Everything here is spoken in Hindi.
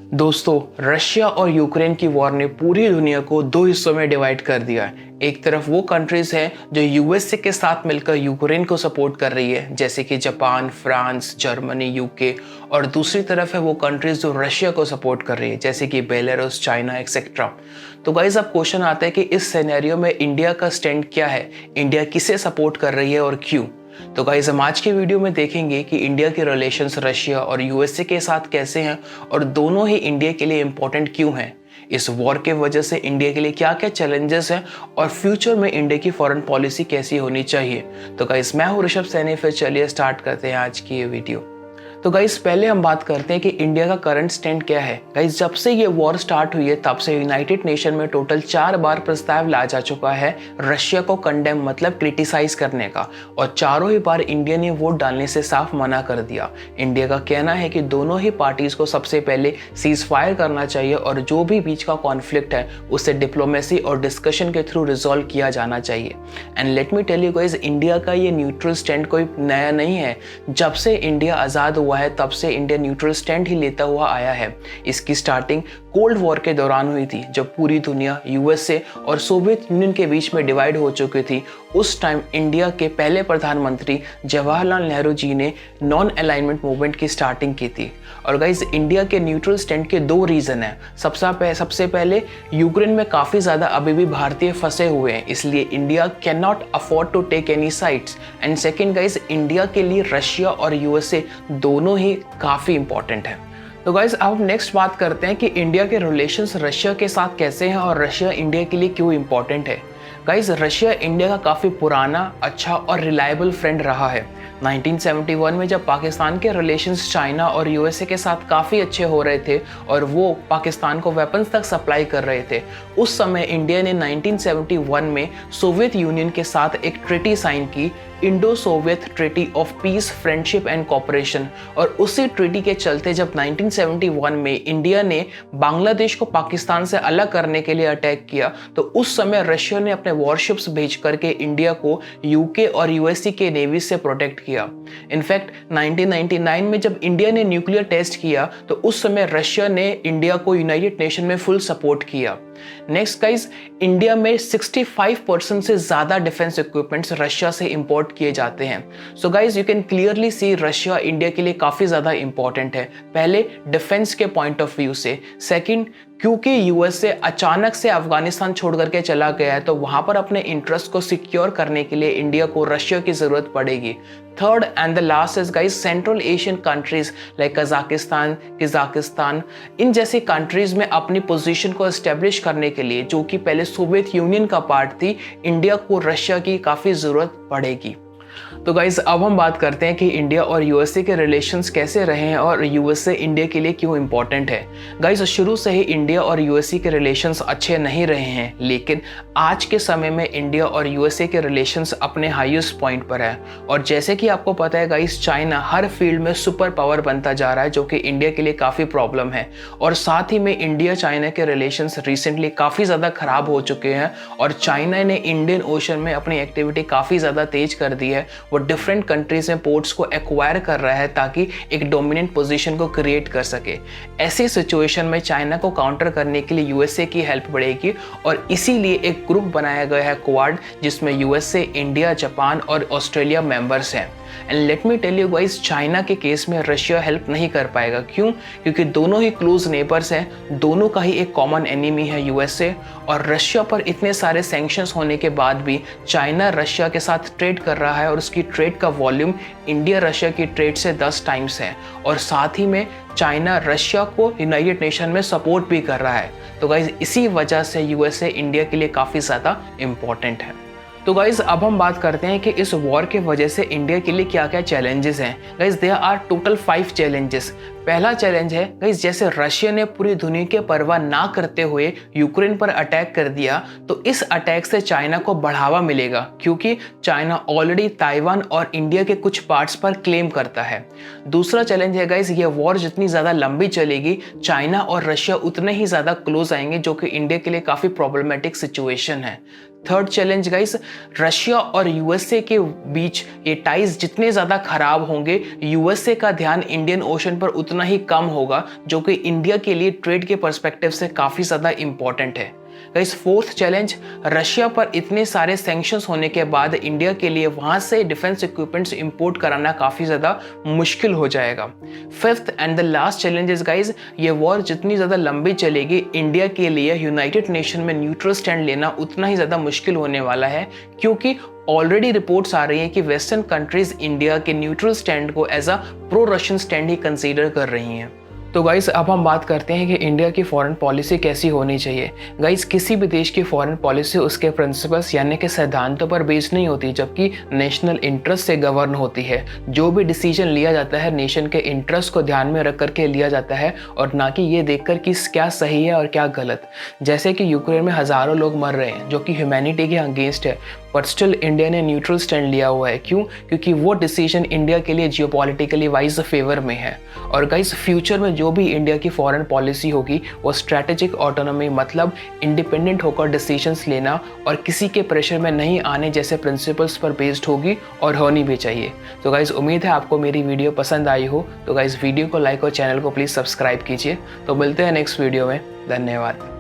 दोस्तों, रशिया और यूक्रेन की वॉर ने पूरी दुनिया को दो हिस्सों में डिवाइड कर दिया है। एक तरफ वो कंट्रीज हैं जो यूएसए के साथ मिलकर यूक्रेन को सपोर्ट कर रही है, जैसे कि जापान, फ्रांस, जर्मनी, यूके। और दूसरी तरफ है वो कंट्रीज जो रशिया को सपोर्ट कर रही है, जैसे कि बेलारूस, चाइना एक्सेट्रा। तो गाइस, अब क्वेश्चन आता है कि इस सिनेरियो में इंडिया का स्टैंड क्या है, इंडिया किसे सपोर्ट कर रही है और क्यों। तो गाइस, हम आज की वीडियो में देखेंगे कि इंडिया के रिलेशंस रशिया और यूएसए के साथ कैसे हैं और दोनों ही इंडिया के लिए इंपॉर्टेंट क्यों हैं। इस वॉर के वजह से इंडिया के लिए क्या क्या चैलेंजेस हैं और फ्यूचर में इंडिया की फॉरेन पॉलिसी कैसी होनी चाहिए। तो गाइस, मैं हूं ऋषभ सैनी, फिर चलिए स्टार्ट करते हैं आज की ये वीडियो। तो गाइस, पहले हम बात करते हैं कि इंडिया का करंट स्टैंड क्या है। गाइस, जब से ये वॉर स्टार्ट हुई है तब से यूनाइटेड नेशन में टोटल 4 बार प्रस्ताव लाया जा चुका है रशिया को कंडेम मतलब क्रिटिसाइज करने का, और चारों ही बार इंडिया ने वोट डालने से साफ मना कर दिया। इंडिया का कहना है कि दोनों ही पार्टीज को सबसे पहले सीज फायर करना चाहिए और जो भी बीच का कॉन्फ्लिक्ट है उसे डिप्लोमेसी और डिस्कशन के थ्रू रिजॉल्व किया जाना चाहिए। And let me tell you guys, India का ये न्यूट्रल स्टैंड कोई नया नहीं है। जब से इंडिया आज़ाद हुआ है तब से इंडिया न्यूट्रल स्टैंड ही लेता हुआ आया है। इसकी स्टार्टिंग कोल्ड वॉर के दौरान हुई थी, जब पूरी दुनिया यूएसए और सोवियत यूनियन के बीच में डिवाइड हो चुकी थी। उस टाइम इंडिया के पहले प्रधानमंत्री जवाहरलाल नेहरू जी ने नॉन अलाइनमेंट मूवमेंट की स्टार्टिंग की थी। और गाइज, इंडिया के न्यूट्रल स्टैंड के दो रीज़न हैं। सबसे पहले, यूक्रेन में काफ़ी ज़्यादा अभी भी भारतीय फंसे हुए हैं, इसलिए India cannot afford to take any sides. And second guys, India के लिए रशिया और यूएसए दोनों ही काफ़ी इंपॉर्टेंट है। तो गाइज, अब हम नेक्स्ट बात करते हैं कि इंडिया के रिलेशंस रशिया के साथ कैसे हैं और रशिया इंडिया के लिए क्यों इंपॉर्टेंट है। गाइज, रशिया इंडिया का काफ़ी पुराना, अच्छा और रिलायबल फ्रेंड रहा है। 1971 में जब पाकिस्तान के रिलेशंस चाइना और यूएसए के साथ काफ़ी अच्छे हो रहे थे और वो पाकिस्तान को वेपन्स तक सप्लाई कर रहे थे, उस समय इंडिया ने 1971 में सोवियत यूनियन के साथ एक ट्रीटी साइन की, Indo Soviet treaty of peace, friendship and cooperation. और उसी ट्रीटी के चलते जब 1971 में इंडिया ने बांग्लादेश को पाकिस्तान से अलग करने के लिए अटैक किया, तो उस समय रशिया ने अपने वॉरशिप्स भेज करके इंडिया को यूके और यूएसए के नेवी से प्रोटेक्ट किया। इनफैक्ट 1999 में जब इंडिया ने न्यूक्लियर टेस्ट किया तो उस समय रशिया ने इंडिया को यूनाइटेड नेशन में फुल सपोर्ट किया। नेक्स्ट गाइज, इंडिया में 65% से ज़्यादा डिफेंस इक्विपमेंट्स रशिया से इंपोर्ट किए जाते हैं। So guys, you can clearly see Russia India के लिए काफ़ी ज़्यादा इंपॉर्टेंट है। पहले डिफेंस के पॉइंट ऑफ व्यू से, सेकंड क्योंकि यूएसए अचानक से अफगानिस्तान छोड़ करके चला गया है तो वहाँ पर अपने इंटरेस्ट को सिक्योर करने के लिए इंडिया को रशिया की ज़रूरत पड़ेगी। Third and the last is guys, central Asian countries like Kazakhstan, इन जैसी कंट्रीज में अपनी पोजीशन को एस्टेब्लिश करने के लिए, जो कि पहले सोवियत यूनियन का पार्ट थी, इंडिया को रशिया की काफ़ी ज़रूरत पड़ेगी। तो गाइज, अब हम बात करते हैं कि इंडिया और यूएसए के रिलेशंस कैसे रहे हैं और यूएसए इंडिया के लिए क्यों इंपॉर्टेंट है। गाइज, शुरू से ही इंडिया और यूएसए के रिलेशंस अच्छे नहीं रहे हैं, लेकिन आज के समय में इंडिया और यूएसए के रिलेशंस अपने हाईएस्ट पॉइंट पर है। और जैसे कि आपको पता है गाइज, चाइना हर फील्ड में सुपर पावर बनता जा रहा है, जो कि इंडिया के लिए काफ़ी प्रॉब्लम है। और साथ ही में इंडिया चाइना के रिलेशंस रिसेंटली काफ़ी ज़्यादा ख़राब हो चुके हैं और चाइना ने इंडियन ओशन में अपनी एक्टिविटी काफ़ी ज़्यादा तेज कर दी है। वो डिफरेंट कंट्रीज में पोर्ट्स को एक्वायर कर रहा है ताकि एक डोमिनेंट पोजीशन को क्रिएट कर सके। ऐसी सिचुएशन में चाइना को काउंटर करने के लिए यूएसए की हेल्प बढ़ेगी और इसीलिए एक ग्रुप बनाया गया है क्वाड, जिसमें यूएसए, इंडिया, जापान और ऑस्ट्रेलिया मेंबर्स हैं। And let me tell you guys, China के केस में रशिया हेल्प नहीं कर पाएगा। क्यों? क्योंकि दोनों ही क्लोज नेबर्स हैं, दोनों का ही एक कॉमन एनिमी है यूएसए। और रशिया पर इतने सारे सैंक्शंस होने के बाद भी चाइना रशिया के साथ ट्रेड कर रहा है और उसकी ट्रेड का वॉल्यूम इंडिया रशिया की ट्रेड से 10 टाइम्स है। और साथ ही में चाइना रशिया को यूनाइटेड नेशन में सपोर्ट भी कर रहा है। तो गाइज, इसी वजह से यूएसए इंडिया के लिए काफ़ी ज़्यादा इंपॉर्टेंट है। तो गाइज, अब हम बात करते हैं कि इस वॉर के वजह से इंडिया के लिए क्या क्या चैलेंजेस हैं। Guys, there are total 5 challenges. पहला चैलेंज है गाइज, जैसे रशिया ने पूरी दुनिया के परवाह ना करते हुए यूक्रेन पर अटैक कर दिया, तो इस अटैक से चाइना को बढ़ावा मिलेगा, क्योंकि चाइना ऑलरेडी ताइवान और इंडिया के कुछ पार्ट्स पर क्लेम करता है। दूसरा चैलेंज है गाइज, ये वॉर जितनी ज़्यादा लंबी चलेगी, चाइना और रशिया उतने ही ज़्यादा क्लोज आएंगे, जो कि इंडिया के लिए काफ़ी प्रॉब्लमेटिक सिचुएशन है। थर्ड चैलेंज गाइस, रशिया और यूएसए के बीच ये टाइज जितने ज़्यादा खराब होंगे, यूएसए का ध्यान इंडियन ओशन पर उतना ही कम होगा, जो कि इंडिया के लिए ट्रेड के पर्सपेक्टिव से काफ़ी ज़्यादा इंपॉर्टेंट है। गाइस, फोर्थ चैलेंज, रशिया पर इतने सारे सैंक्शंस होने के बाद इंडिया के लिए वहां से डिफेंस इक्विपमेंट्स इंपोर्ट कराना काफ़ी ज़्यादा मुश्किल हो जाएगा। Fifth and the last challenge is guys, ये वॉर जितनी ज़्यादा लंबी चलेगी, इंडिया के लिए यूनाइटेड नेशन में न्यूट्रल स्टैंड लेना उतना ही ज़्यादा मुश्किल होने वाला है, क्योंकि ऑलरेडी रिपोर्ट्स आ रही हैं कि वेस्टर्न कंट्रीज इंडिया के न्यूट्रल स्टैंड को as a pro Russian stand ही कंसीडर कर रही हैं। तो गाइस, अब हम बात करते हैं कि इंडिया की फॉरेन पॉलिसी कैसी होनी चाहिए। गाइस, किसी भी देश की फॉरेन पॉलिसी उसके प्रिंसिपल्स यानी कि सिद्धांतों पर बेस्ड नहीं होती, जबकि नेशनल इंटरेस्ट से गवर्न होती है। जो भी डिसीजन लिया जाता है नेशन के इंटरेस्ट को ध्यान में रख करके लिया जाता है, और ना कि ये देखकर कि क्या सही है और क्या गलत। जैसे कि यूक्रेन में हज़ारों लोग मर रहे हैं जो कि ह्यूमैनिटी के अगेंस्ट है, बट स्टिल इंडिया ने न्यूट्रल स्टैंड लिया हुआ है। क्यों? क्योंकि वो डिसीजन इंडिया के लिए जियोपॉलिटिकली वाइज फेवर में है। और गाइस, फ्यूचर में जो भी इंडिया की फॉरेन पॉलिसी होगी वो स्ट्रैटेजिक ऑटोनॉमी, मतलब इंडिपेंडेंट होकर डिसीजंस लेना और किसी के प्रेशर में नहीं आने जैसे प्रिंसिपल्स पर बेस्ड होगी, और होनी भी चाहिए। तो गाइस, उम्मीद है आपको मेरी वीडियो पसंद आई हो। तो गाइस, वीडियो को लाइक और चैनल को प्लीज़ सब्सक्राइब कीजिए। तो मिलते हैं नेक्स्ट वीडियो में। धन्यवाद।